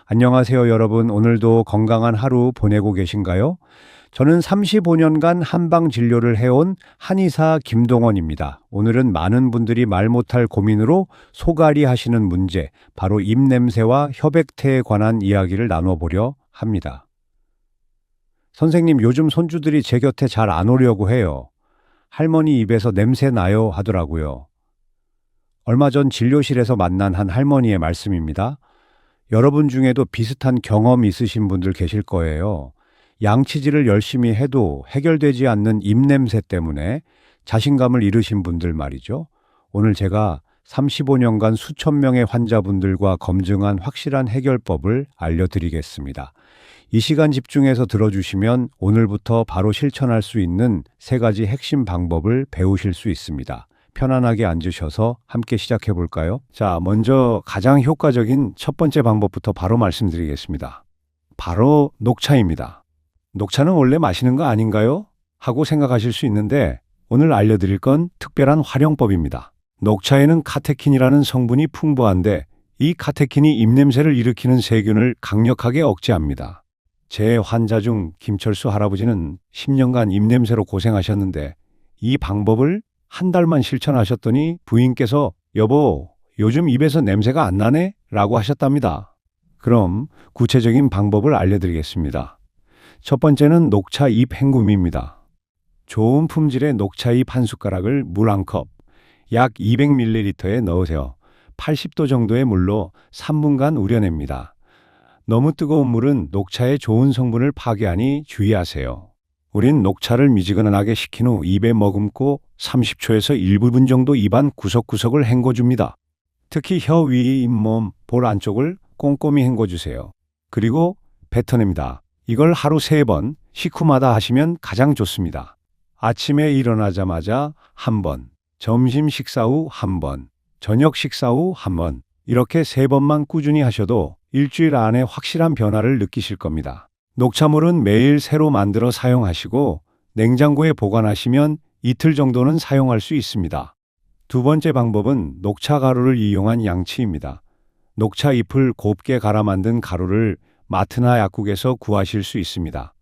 안녕하세요, 여러분. 오늘도 건강한 하루 보내고 계신가요? 저는 35년간 한방 진료를 해온 한의사 김동원입니다. 오늘은 많은 분들이 말 못할 고민으로 소갈이 하시는 문제, 바로 입냄새와 혀백태에 관한 이야기를 나눠보려 합니다. 선생님, 요즘 손주들이 제 곁에 잘 안 오려고 해요. 할머니 입에서 냄새 나요 하더라고요. 얼마 전 진료실에서 만난 한 할머니의 말씀입니다. 여러분 중에도 비슷한 경험 있으신 분들 계실 거예요. 양치질을 열심히 해도 해결되지 않는 입냄새 때문에 자신감을 잃으신 분들 말이죠. 오늘 제가 35년간 수천 명의 환자분들과 검증한 확실한 해결법을 알려드리겠습니다. 이 시간 집중해서 들어주시면 오늘부터 바로 실천할 수 있는 세 가지 핵심 방법을 배우실 수 있습니다. 편안하게 앉으셔서 함께 시작해 볼까요? 자, 먼저 가장 효과적인 첫 번째 방법부터 바로 말씀드리겠습니다. 바로 녹차입니다. 녹차는 원래 마시는 거 아닌가요? 하고 생각하실 수 있는데 오늘 알려드릴 건 특별한 활용법입니다. 녹차에는 카테킨이라는 성분이 풍부한데 이 카테킨이 입냄새를 일으키는 세균을 강력하게 억제합니다. 제 환자 중 김철수 할아버지는 10년간 입냄새로 고생하셨는데 이 방법을 한 달만 실천하셨더니 부인께서 여보, 요즘 입에서 냄새가 안 나네? 라고 하셨답니다. 그럼 구체적인 방법을 알려드리겠습니다. 첫 번째는 녹차 잎 헹굼입니다. 좋은 품질의 녹차 잎 한 숟가락을 물 한 컵, 약 200ml에 넣으세요. 80도 정도의 물로 3분간 우려냅니다. 너무 뜨거운 물은 녹차의 좋은 성분을 파괴하니 주의하세요. 우린 녹차를 미지근하게 식힌 후 입에 머금고 30초에서 1분 정도 입안 구석구석을 헹궈줍니다. 특히 혀 위, 잇몸, 볼 안쪽을 꼼꼼히 헹궈주세요. 그리고 뱉어냅니다. 이걸 하루 3번, 식후마다 하시면 가장 좋습니다. 아침에 일어나자마자 한 번, 점심 식사 후 한 번, 저녁 식사 후 한 번, 이렇게 3번만 꾸준히 하셔도 일주일 안에 확실한 변화를 느끼실 겁니다. 녹차물은 매일 새로 만들어 사용하시고 냉장고에 보관하시면 이틀 정도는 사용할 수 있습니다. 두 번째 방법은 녹차 가루를 이용한 양치입니다. 녹차 잎을 곱게 갈아 만든 가루를 마트나 약국에서 구하실 수 있습니다.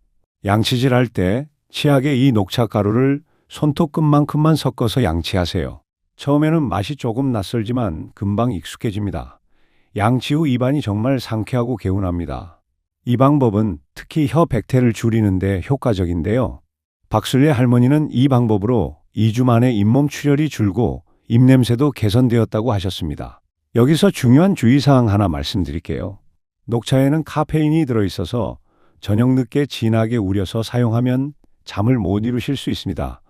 양치질 할 때 치약에 이 녹차 가루를 손톱끝만큼만 섞어서 양치하세요. 처음에는 맛이 조금 낯설지만 금방 익숙해집니다. 양치 후 입안이 정말 상쾌하고 개운합니다. 이 방법은 특히 혀 백태를 줄이는 데 효과적인데요. 박순례 할머니는 이 방법으로 2주 만에 잇몸 출혈이 줄고 입냄새도 개선되었다고 하셨습니다. 여기서 중요한 주의사항 하나 말씀드릴게요. 녹차에는 카페인이 들어있어서 저녁 늦게 진하게 우려서 사용하면 잠을 못 이루실 수 있습니다.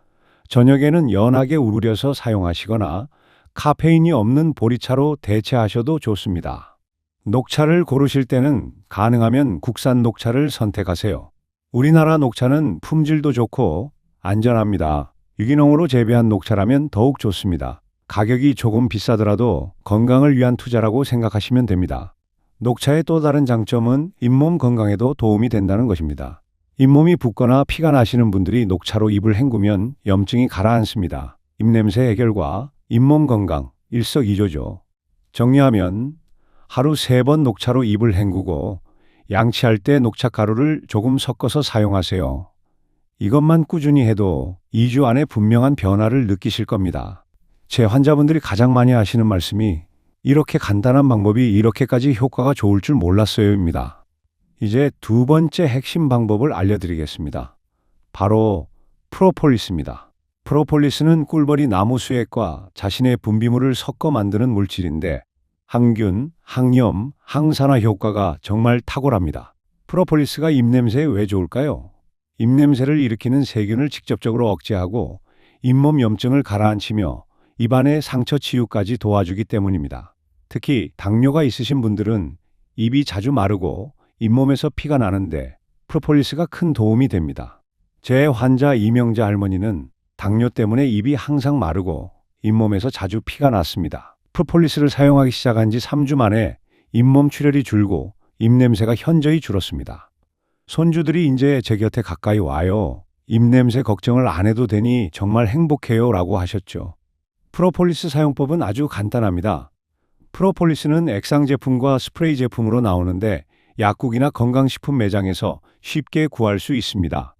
저녁에는 연하게 우려서 사용하시거나 카페인이 없는 보리차로 대체하셔도 좋습니다. 녹차를 고르실 때는 가능하면 국산 녹차를 선택하세요. 우리나라 녹차는 품질도 좋고 안전합니다. 유기농으로 재배한 녹차라면 더욱 좋습니다. 가격이 조금 비싸더라도 건강을 위한 투자라고 생각하시면 됩니다. 녹차의 또 다른 장점은 잇몸 건강에도 도움이 된다는 것입니다. 잇몸이 붓거나 피가 나시는 분들이 녹차로 입을 헹구면 염증이 가라앉습니다. 입냄새 해결과 잇몸 건강, 일석이조죠. 정리하면 하루 3번 녹차로 입을 헹구고 양치할 때 녹차 가루를 조금 섞어서 사용하세요. 이것만 꾸준히 해도 2주 안에 분명한 변화를 느끼실 겁니다. 제 환자분들이 가장 많이 하시는 말씀이 이렇게 간단한 방법이 이렇게까지 효과가 좋을 줄 몰랐어요입니다. 이제 두 번째 핵심 방법을 알려드리겠습니다. 바로 프로폴리스입니다. 프로폴리스는 꿀벌이 나무 수액과 자신의 분비물을 섞어 만드는 물질인데 항균, 항염, 항산화 효과가 정말 탁월합니다. 프로폴리스가 입냄새에 왜 좋을까요? 입냄새를 일으키는 세균을 직접적으로 억제하고 잇몸 염증을 가라앉히며 입안의 상처 치유까지 도와주기 때문입니다. 특히 당뇨가 있으신 분들은 입이 자주 마르고 잇몸에서 피가 나는데 프로폴리스가 큰 도움이 됩니다. 제 환자 이명자 할머니는 당뇨 때문에 입이 항상 마르고 잇몸에서 자주 피가 났습니다. 프로폴리스를 사용하기 시작한 지 3주 만에 잇몸 출혈이 줄고 입냄새가 현저히 줄었습니다. 손주들이 이제 제 곁에 가까이 와요. 입냄새 걱정을 안 해도 되니 정말 행복해요 라고 하셨죠. 프로폴리스 사용법은 아주 간단합니다. 프로폴리스는 액상 제품과 스프레이 제품으로 나오는데 약국이나 건강식품 매장에서 쉽게 구할 수 있습니다.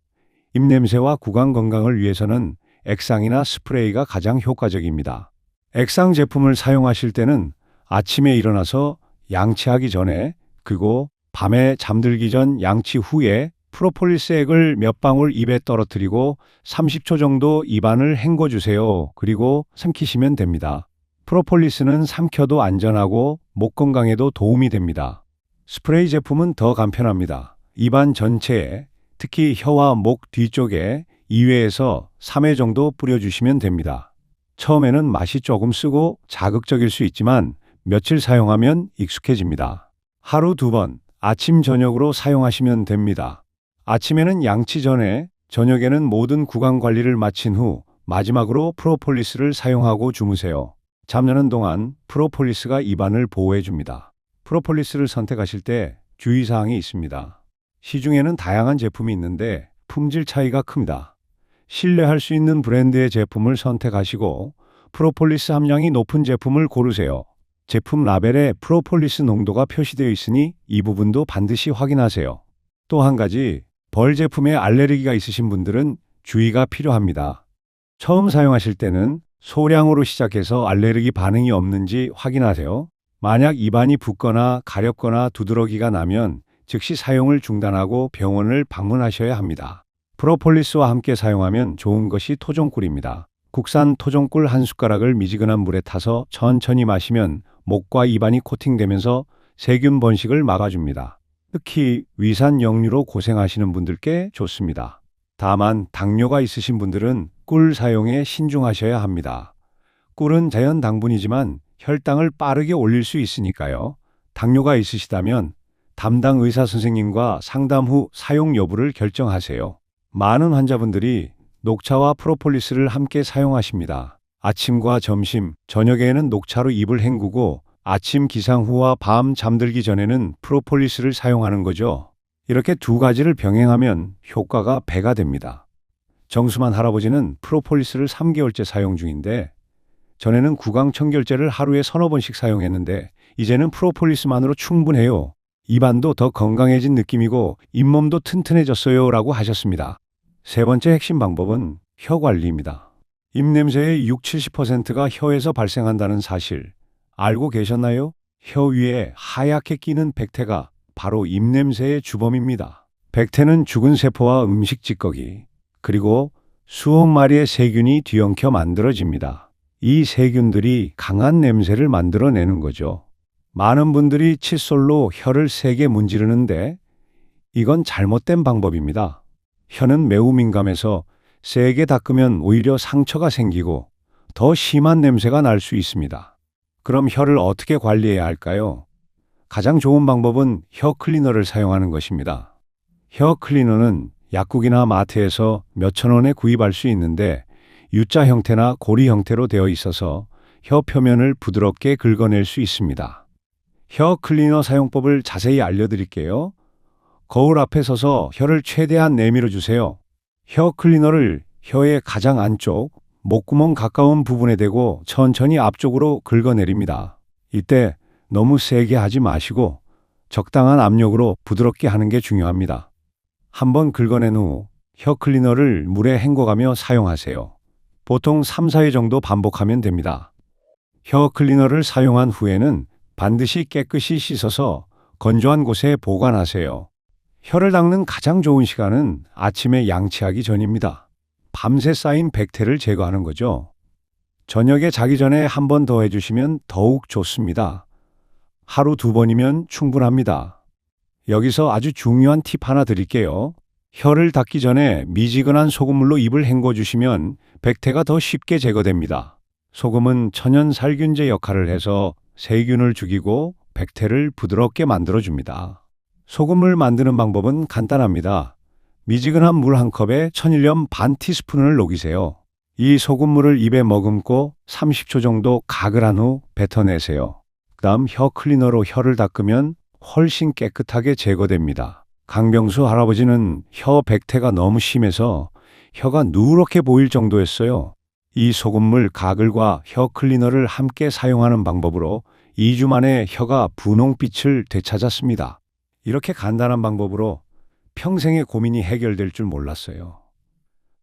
입냄새와 구강 건강을 위해서는 액상이나 스프레이가 가장 효과적입니다. 액상 제품을 사용하실 때는 아침에 일어나서 양치하기 전에, 그리고 밤에 잠들기 전 양치 후에 프로폴리스 액을 몇 방울 입에 떨어뜨리고 30초 정도 입안을 헹궈주세요. 그리고 삼키시면 됩니다. 프로폴리스는 삼켜도 안전하고 목 건강에도 도움이 됩니다. 스프레이 제품은 더 간편합니다. 입안 전체에, 특히 혀와 목 뒤쪽에 2회에서 3회 정도 뿌려주시면 됩니다. 처음에는 맛이 조금 쓰고 자극적일 수 있지만 며칠 사용하면 익숙해집니다. 하루 2번, 아침 저녁으로 사용하시면 됩니다. 아침에는 양치 전에, 저녁에는 모든 구강 관리를 마친 후 마지막으로 프로폴리스를 사용하고 주무세요. 잠자는 동안 프로폴리스가 입안을 보호해 줍니다. 프로폴리스를 선택하실 때 주의사항이 있습니다. 시중에는 다양한 제품이 있는데 품질 차이가 큽니다. 신뢰할 수 있는 브랜드의 제품을 선택하시고 프로폴리스 함량이 높은 제품을 고르세요. 제품 라벨에 프로폴리스 농도가 표시되어 있으니 이 부분도 반드시 확인하세요. 또 한 가지, 벌 제품에 알레르기가 있으신 분들은 주의가 필요합니다. 처음 사용하실 때는 소량으로 시작해서 알레르기 반응이 없는지 확인하세요. 만약 입안이 붓거나 가렵거나 두드러기가 나면 즉시 사용을 중단하고 병원을 방문하셔야 합니다. 프로폴리스와 함께 사용하면 좋은 것이 토종꿀입니다. 국산 토종꿀 한 숟가락을 미지근한 물에 타서 천천히 마시면 목과 입안이 코팅되면서 세균 번식을 막아줍니다. 특히 위산 역류로 고생하시는 분들께 좋습니다. 다만 당뇨가 있으신 분들은 꿀 사용에 신중하셔야 합니다. 꿀은 자연 당분이지만 혈당을 빠르게 올릴 수 있으니까요. 당뇨가 있으시다면 담당 의사 선생님과 상담 후 사용 여부를 결정하세요. 많은 환자분들이 녹차와 프로폴리스를 함께 사용하십니다. 아침과 점심, 저녁에는 녹차로 입을 헹구고 아침 기상 후와 밤 잠들기 전에는 프로폴리스를 사용하는 거죠. 이렇게 두 가지를 병행하면 효과가 배가 됩니다. 정수만 할아버지는 프로폴리스를 3개월째 사용 중인데 전에는 구강청결제를 하루에 서너 번씩 사용했는데 이제는 프로폴리스만으로 충분해요. 입안도 더 건강해진 느낌이고 잇몸도 튼튼해졌어요 라고 하셨습니다. 세 번째 핵심 방법은 혀 관리입니다. 입냄새의 60~70%가 혀에서 발생한다는 사실 알고 계셨나요? 혀 위에 하얗게 끼는 백태가 바로 입냄새의 주범입니다. 백태는 죽은 세포와 음식 찌꺼기, 그리고 수억 마리의 세균이 뒤엉켜 만들어집니다. 이 세균들이 강한 냄새를 만들어내는 거죠. 많은 분들이 칫솔로 혀를 세게 문지르는데 이건 잘못된 방법입니다. 혀는 매우 민감해서 세게 닦으면 오히려 상처가 생기고 더 심한 냄새가 날 수 있습니다. 그럼 혀를 어떻게 관리해야 할까요? 가장 좋은 방법은 혀 클리너를 사용하는 것입니다. 혀 클리너는 약국이나 마트에서 몇천 원에 구입할 수 있는데 U자 형태나 고리 형태로 되어 있어서 혀 표면을 부드럽게 긁어낼 수 있습니다. 혀 클리너 사용법을 자세히 알려드릴게요. 거울 앞에 서서 혀를 최대한 내밀어 주세요. 혀 클리너를 혀의 가장 안쪽, 목구멍 가까운 부분에 대고 천천히 앞쪽으로 긁어내립니다. 이때 너무 세게 하지 마시고 적당한 압력으로 부드럽게 하는 게 중요합니다. 한번 긁어낸 후 혀 클리너를 물에 헹궈가며 사용하세요. 보통 3~4회 정도 반복하면 됩니다. 혀 클리너를 사용한 후에는 반드시 깨끗이 씻어서 건조한 곳에 보관하세요. 혀를 닦는 가장 좋은 시간은 아침에 양치하기 전입니다. 밤새 쌓인 백태를 제거하는 거죠. 저녁에 자기 전에 한 번 더 해주시면 더욱 좋습니다. 하루 2번이면 충분합니다. 여기서 아주 중요한 팁 하나 드릴게요. 혀를 닦기 전에 미지근한 소금물로 입을 헹궈주시면 백태가 더 쉽게 제거됩니다. 소금은 천연 살균제 역할을 해서 세균을 죽이고 백태를 부드럽게 만들어줍니다. 소금을 만드는 방법은 간단합니다. 미지근한 물 한 컵에 천일염 반 티스푼을 녹이세요. 이 소금물을 입에 머금고 30초 정도 가글 한 후 뱉어내세요. 그다음 혀 클리너로 혀를 닦으면 훨씬 깨끗하게 제거됩니다. 강병수 할아버지는 혀 백태가 너무 심해서 혀가 누렇게 보일 정도였어요. 이 소금물 가글과 혀 클리너를 함께 사용하는 방법으로 2주 만에 혀가 분홍빛을 되찾았습니다. 이렇게 간단한 방법으로 평생의 고민이 해결될 줄 몰랐어요.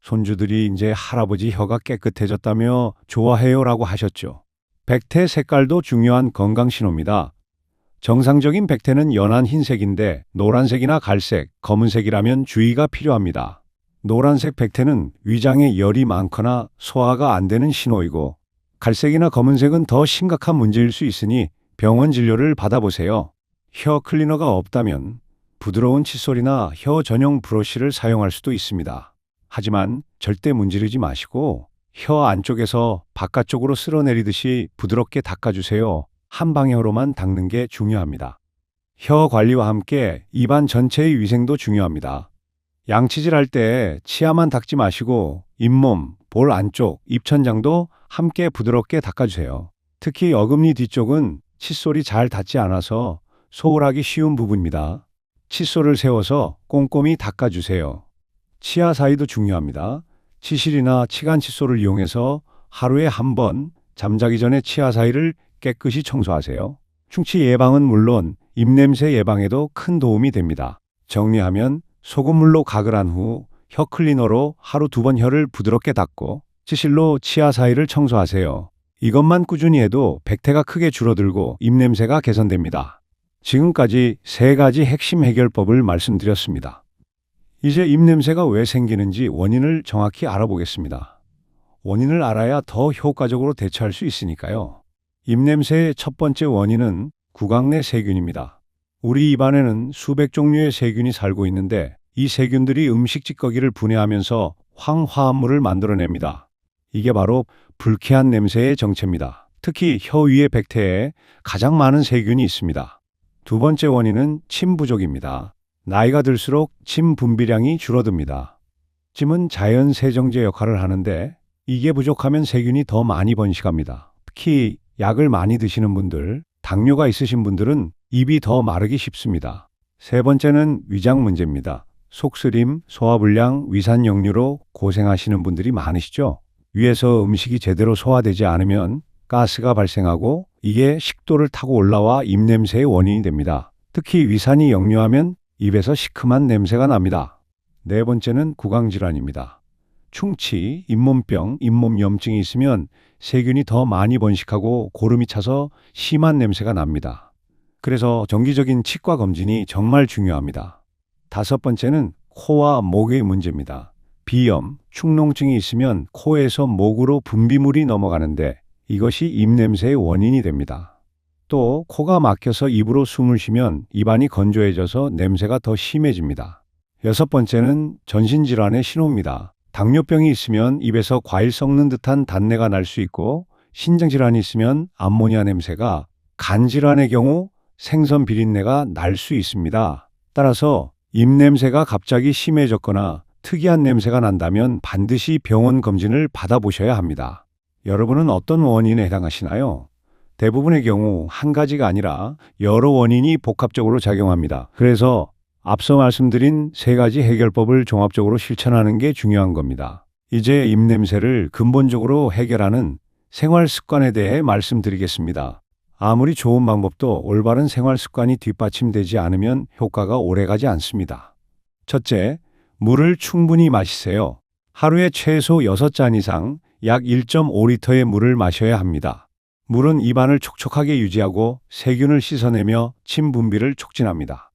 손주들이 이제 할아버지 혀가 깨끗해졌다며 좋아해요라고 하셨죠. 백태 색깔도 중요한 건강 신호입니다. 정상적인 백태는 연한 흰색인데 노란색이나 갈색, 검은색이라면 주의가 필요합니다. 노란색 백태는 위장에 열이 많거나 소화가 안 되는 신호이고, 갈색이나 검은색은 더 심각한 문제일 수 있으니 병원 진료를 받아보세요. 혀 클리너가 없다면 부드러운 칫솔이나 혀 전용 브러쉬를 사용할 수도 있습니다. 하지만 절대 문지르지 마시고 혀 안쪽에서 바깥쪽으로 쓸어내리듯이 부드럽게 닦아주세요. 한 방향으로만 닦는 게 중요합니다. 혀 관리와 함께 입안 전체의 위생도 중요합니다. 양치질 할 때 치아만 닦지 마시고 잇몸, 볼 안쪽, 입천장도 함께 부드럽게 닦아주세요. 특히 어금니 뒤쪽은 칫솔이 잘 닿지 않아서 소홀하기 쉬운 부분입니다. 칫솔을 세워서 꼼꼼히 닦아주세요. 치아 사이도 중요합니다. 치실이나 치간 칫솔을 이용해서 하루에 한 번 잠자기 전에 치아 사이를 깨끗이 청소하세요. 충치 예방은 물론 입냄새 예방에도 큰 도움이 됩니다. 정리하면 소금물로 가글한 후 혀 클리너로 하루 2번 혀를 부드럽게 닦고 치실로 치아 사이를 청소하세요. 이것만 꾸준히 해도 백태가 크게 줄어들고 입냄새가 개선됩니다. 지금까지 3가지 핵심 해결법을 말씀드렸습니다. 이제 입냄새가 왜 생기는지 원인을 정확히 알아보겠습니다. 원인을 알아야 더 효과적으로 대처할 수 있으니까요. 입냄새의 첫 번째 원인은 구강 내 세균입니다. 우리 입안에는 수백 종류의 세균이 살고 있는데 이 세균들이 음식 찌꺼기를 분해하면서 황화합물을 만들어냅니다. 이게 바로 불쾌한 냄새의 정체입니다. 특히 혀 위의 백태에 가장 많은 세균이 있습니다. 두 번째 원인은 침 부족입니다. 나이가 들수록 침 분비량이 줄어듭니다. 침은 자연 세정제 역할을 하는데 이게 부족하면 세균이 더 많이 번식합니다. 특히 약을 많이 드시는 분들, 당뇨가 있으신 분들은 입이 더 마르기 쉽습니다. 세 번째는 위장 문제입니다. 속쓰림, 소화불량, 위산 역류로 고생하시는 분들이 많으시죠? 위에서 음식이 제대로 소화되지 않으면 가스가 발생하고 이게 식도를 타고 올라와 입냄새의 원인이 됩니다. 특히 위산이 역류하면 입에서 시큼한 냄새가 납니다. 네 번째는 구강질환입니다. 충치, 잇몸병, 잇몸염증이 있으면 세균이 더 많이 번식하고 고름이 차서 심한 냄새가 납니다. 그래서 정기적인 치과 검진이 정말 중요합니다. 다섯 번째는 코와 목의 문제입니다. 비염, 축농증이 있으면 코에서 목으로 분비물이 넘어가는데 이것이 입냄새의 원인이 됩니다. 또 코가 막혀서 입으로 숨을 쉬면 입안이 건조해져서 냄새가 더 심해집니다. 여섯 번째는 전신질환의 신호입니다. 당뇨병이 있으면 입에서 과일 썩는 듯한 단내가 날 수 있고, 신장질환이 있으면 암모니아 냄새가, 간질환의 경우 생선 비린내가 날 수 있습니다. 따라서 입냄새가 갑자기 심해졌거나 특이한 냄새가 난다면 반드시 병원 검진을 받아보셔야 합니다. 여러분은 어떤 원인에 해당하시나요? 대부분의 경우 한 가지가 아니라 여러 원인이 복합적으로 작용합니다. 그래서 앞서 말씀드린 3가지 해결법을 종합적으로 실천하는 게 중요한 겁니다. 이제 입냄새를 근본적으로 해결하는 생활 습관에 대해 말씀드리겠습니다. 아무리 좋은 방법도 올바른 생활 습관이 뒷받침되지 않으면 효과가 오래가지 않습니다. 첫째, 물을 충분히 마시세요. 하루에 최소 6잔 이상 약 1.5리터의 물을 마셔야 합니다. 물은 입안을 촉촉하게 유지하고 세균을 씻어내며 침 분비를 촉진합니다.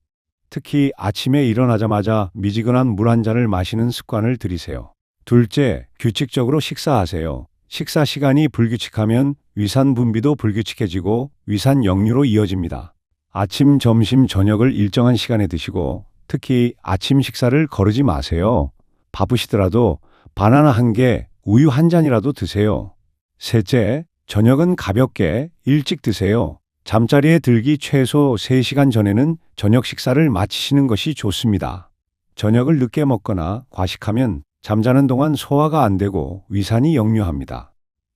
특히 아침에 일어나자마자 미지근한 물 한 잔을 마시는 습관을 들이세요. 둘째, 규칙적으로 식사하세요. 식사 시간이 불규칙하면 위산 분비도 불규칙해지고 위산 역류로 이어집니다. 아침, 점심, 저녁을 일정한 시간에 드시고 특히 아침 식사를 거르지 마세요. 바쁘시더라도 바나나 1개, 우유 1잔이라도 드세요. 셋째, 저녁은 가볍게 일찍 드세요. 잠자리에 들기 최소 3시간 전에는 저녁 식사를 마치시는 것이 좋습니다. 저녁을 늦게 먹거나 과식하면 잠자는 동안 소화가 안 되고 위산이 역류합니다.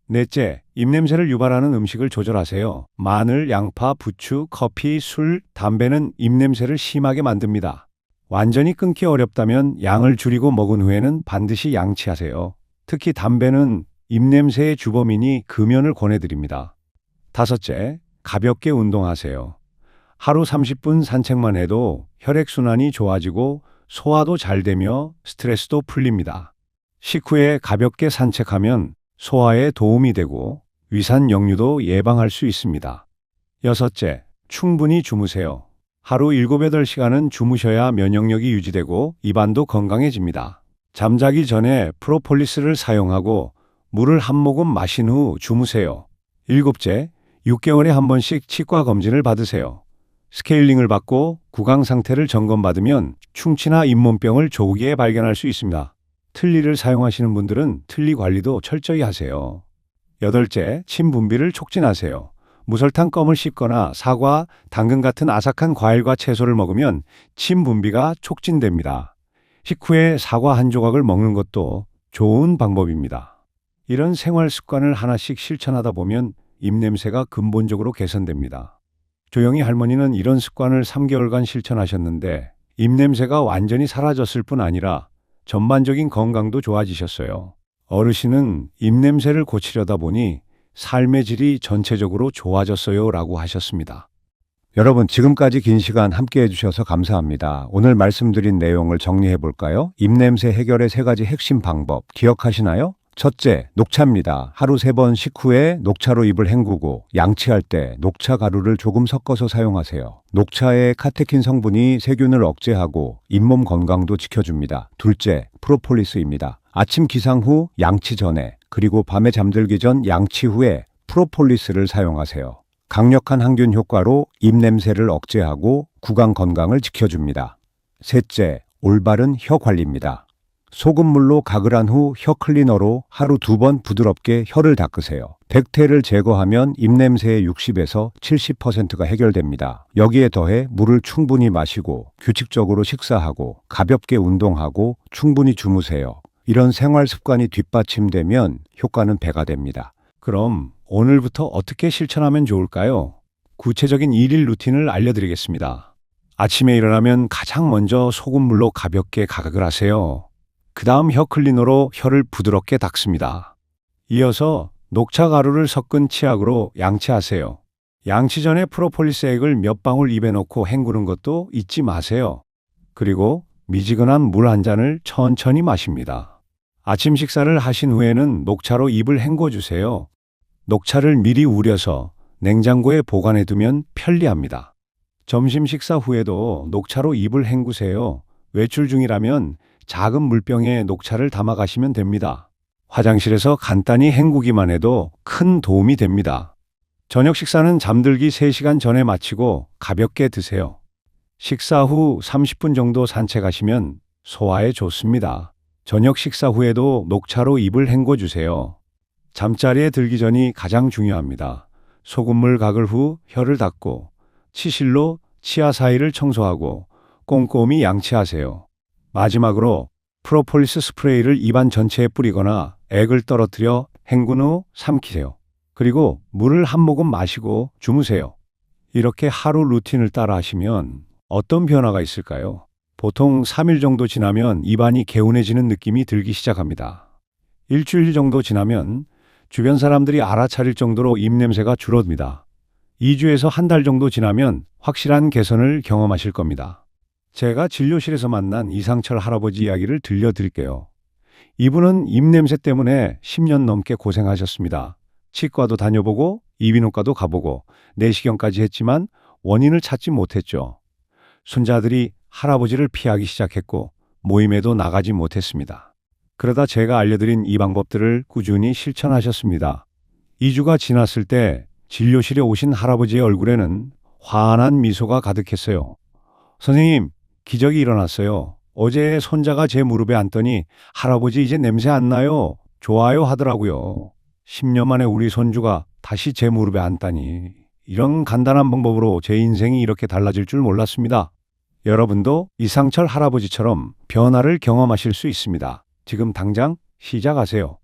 넷째, 입냄새를 유발하는 음식을 조절하세요. 마늘, 양파, 부추, 커피, 술, 담배는 입냄새를 심하게 만듭니다. 완전히 끊기 어렵다면 양을 줄이고 먹은 후에는 반드시 양치하세요. 특히 담배는 입냄새의 주범이니 금연을 권해드립니다. 다섯째, 가볍게 운동하세요. 하루 30분 산책만 해도 혈액순환이 좋아지고 소화도 잘 되며 스트레스도 풀립니다. 식후에 가볍게 산책하면 소화에 도움이 되고 위산 역류도 예방할 수 있습니다. 여섯째, 충분히 주무세요. 하루 7, 8시간은 주무셔야 면역력이 유지되고 입안도 건강해집니다. 잠자기 전에 프로폴리스를 사용하고 물을 한 모금 마신 후 주무세요. 일곱째, 6개월에 한 번씩 치과 검진을 받으세요. 스케일링을 받고 구강 상태를 점검받으면 충치나 잇몸병을 조기에 발견할 수 있습니다. 틀니를 사용하시는 분들은 틀니 관리도 철저히 하세요. 여덟째, 침 분비를 촉진하세요. 무설탕 껌을 씹거나 사과, 당근 같은 아삭한 과일과 채소를 먹으면 침 분비가 촉진됩니다. 식후에 사과 한 조각을 먹는 것도 좋은 방법입니다. 이런 생활 습관을 하나씩 실천하다 보면 입냄새가 근본적으로 개선됩니다. 조영희 할머니는 이런 습관을 3개월간 실천하셨는데 입냄새가 완전히 사라졌을 뿐 아니라 전반적인 건강도 좋아지셨어요. 어르신은 입냄새를 고치려다 보니 삶의 질이 전체적으로 좋아졌어요 라고 하셨습니다. 여러분, 지금까지 긴 시간 함께 해주셔서 감사합니다. 오늘 말씀드린 내용을 정리해 볼까요? 입냄새 해결의 3가지 핵심 방법 기억하시나요? 첫째, 녹차입니다. 하루 3번 식후에 녹차로 입을 헹구고 양치할 때 녹차 가루를 조금 섞어서 사용하세요. 녹차의 카테킨 성분이 세균을 억제하고 잇몸 건강도 지켜줍니다. 둘째, 프로폴리스입니다. 아침 기상 후 양치 전에 그리고 밤에 잠들기 전 양치 후에 프로폴리스를 사용하세요. 강력한 항균 효과로 입냄새를 억제하고 구강 건강을 지켜줍니다. 셋째, 올바른 혀 관리입니다. 소금물로 가글한 후 혀 클리너로 하루 2번 부드럽게 혀를 닦으세요. 백태를 제거하면 입냄새의 60에서 70%가 해결됩니다. 여기에 더해 물을 충분히 마시고 규칙적으로 식사하고 가볍게 운동하고 충분히 주무세요. 이런 생활 습관이 뒷받침되면 효과는 배가 됩니다. 그럼 오늘부터 어떻게 실천하면 좋을까요? 구체적인 일일 루틴을 알려드리겠습니다. 아침에 일어나면 가장 먼저 소금물로 가볍게 가글 하세요. 그 다음 혀 클리너로 혀를 부드럽게 닦습니다. 이어서 녹차 가루를 섞은 치약으로 양치하세요. 양치 전에 프로폴리스 액을 몇 방울 입에 넣고 헹구는 것도 잊지 마세요. 그리고 미지근한 물 한 잔을 천천히 마십니다. 아침 식사를 하신 후에는 녹차로 입을 헹궈주세요. 녹차를 미리 우려서 냉장고에 보관해 두면 편리합니다. 점심 식사 후에도 녹차로 입을 헹구세요. 외출 중이라면 작은 물병에 녹차를 담아 가시면 됩니다. 화장실에서 간단히 헹구기만 해도 큰 도움이 됩니다. 저녁 식사는 잠들기 3시간 전에 마치고 가볍게 드세요. 식사 후 30분 정도 산책하시면 소화에 좋습니다. 저녁 식사 후에도 녹차로 입을 헹궈주세요. 잠자리에 들기 전이 가장 중요합니다. 소금물 가글 후 혀를 닦고 치실로 치아 사이를 청소하고 꼼꼼히 양치하세요. 마지막으로 프로폴리스 스프레이를 입안 전체에 뿌리거나 액을 떨어뜨려 헹군 후 삼키세요. 그리고 물을 한 모금 마시고 주무세요. 이렇게 하루 루틴을 따라 하시면 어떤 변화가 있을까요? 보통 3일 정도 지나면 입안이 개운해지는 느낌이 들기 시작합니다. 일주일 정도 지나면 주변 사람들이 알아차릴 정도로 입냄새가 줄어듭니다. 2주에서 한 달 정도 지나면 확실한 개선을 경험하실 겁니다. 제가 진료실에서 만난 이상철 할아버지 이야기를 들려드릴게요. 이분은 입냄새 때문에 10년 넘게 고생하셨습니다. 치과도 다녀보고 이비인후과도 가보고 내시경까지 했지만 원인을 찾지 못했죠. 손자들이 할아버지를 피하기 시작했고 모임에도 나가지 못했습니다. 그러다 제가 알려드린 이 방법들을 꾸준히 실천하셨습니다. 2주가 지났을 때 진료실에 오신 할아버지의 얼굴에는 환한 미소가 가득했어요. 선생님, 기적이 일어났어요. 어제 손자가 제 무릎에 앉더니 할아버지 이제 냄새 안 나요. 좋아요 하더라고요. 10년 만에 우리 손주가 다시 제 무릎에 앉다니. 이런 간단한 방법으로 제 인생이 이렇게 달라질 줄 몰랐습니다. 여러분도 이상철 할아버지처럼 변화를 경험하실 수 있습니다. 지금 당장 시작하세요.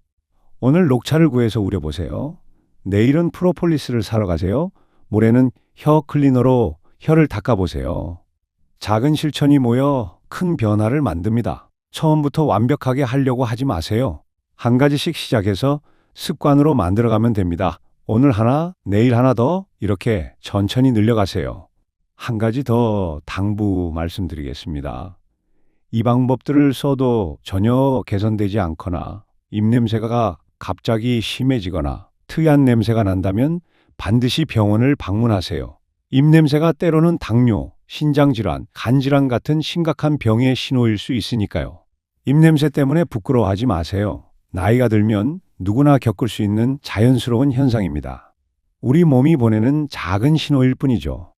오늘 녹차를 구해서 우려보세요. 내일은 프로폴리스를 사러 가세요. 모레는 혀 클리너로 혀를 닦아보세요. 작은 실천이 모여 큰 변화를 만듭니다. 처음부터 완벽하게 하려고 하지 마세요. 한 가지씩 시작해서 습관으로 만들어가면 됩니다. 오늘 하나, 내일 하나 더 이렇게 천천히 늘려가세요. 한 가지 더 당부 말씀드리겠습니다. 이 방법들을 써도 전혀 개선되지 않거나 입냄새가 갑자기 심해지거나 특이한 냄새가 난다면 반드시 병원을 방문하세요. 입냄새가 때로는 당뇨, 신장질환, 간질환 같은 심각한 병의 신호일 수 있으니까요. 입냄새 때문에 부끄러워하지 마세요. 나이가 들면 누구나 겪을 수 있는 자연스러운 현상입니다. 우리 몸이 보내는 작은 신호일 뿐이죠.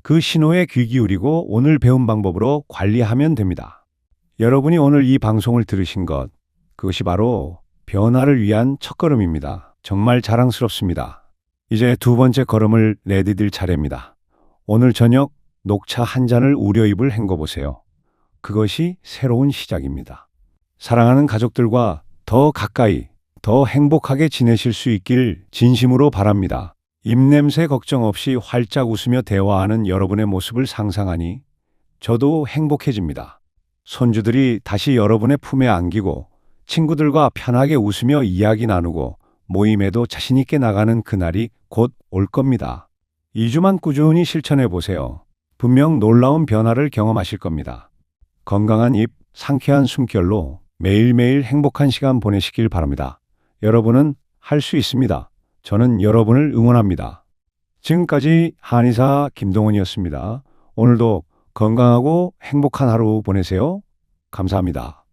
그 신호에 귀 기울이고 오늘 배운 방법으로 관리하면 됩니다. 여러분이 오늘 이 방송을 들으신 것, 그것이 바로 변화를 위한 첫걸음입니다. 정말 자랑스럽습니다. 이제 두 번째 걸음을 내디딜 차례입니다. 오늘 저녁 녹차 한 잔을 우려입을 헹궈보세요. 그것이 새로운 시작입니다. 사랑하는 가족들과 더 가까이, 더 행복하게 지내실 수 있길 진심으로 바랍니다. 입냄새 걱정 없이 활짝 웃으며 대화하는 여러분의 모습을 상상하니 저도 행복해집니다. 손주들이 다시 여러분의 품에 안기고 친구들과 편하게 웃으며 이야기 나누고 모임에도 자신 있게 나가는 그날이 곧 올 겁니다. 2주만 꾸준히 실천해 보세요. 분명 놀라운 변화를 경험하실 겁니다. 건강한 입, 상쾌한 숨결로 매일매일 행복한 시간 보내시길 바랍니다. 여러분은 할 수 있습니다. 저는 여러분을 응원합니다. 지금까지 한의사 김동원이었습니다. 오늘도 건강하고 행복한 하루 보내세요. 감사합니다.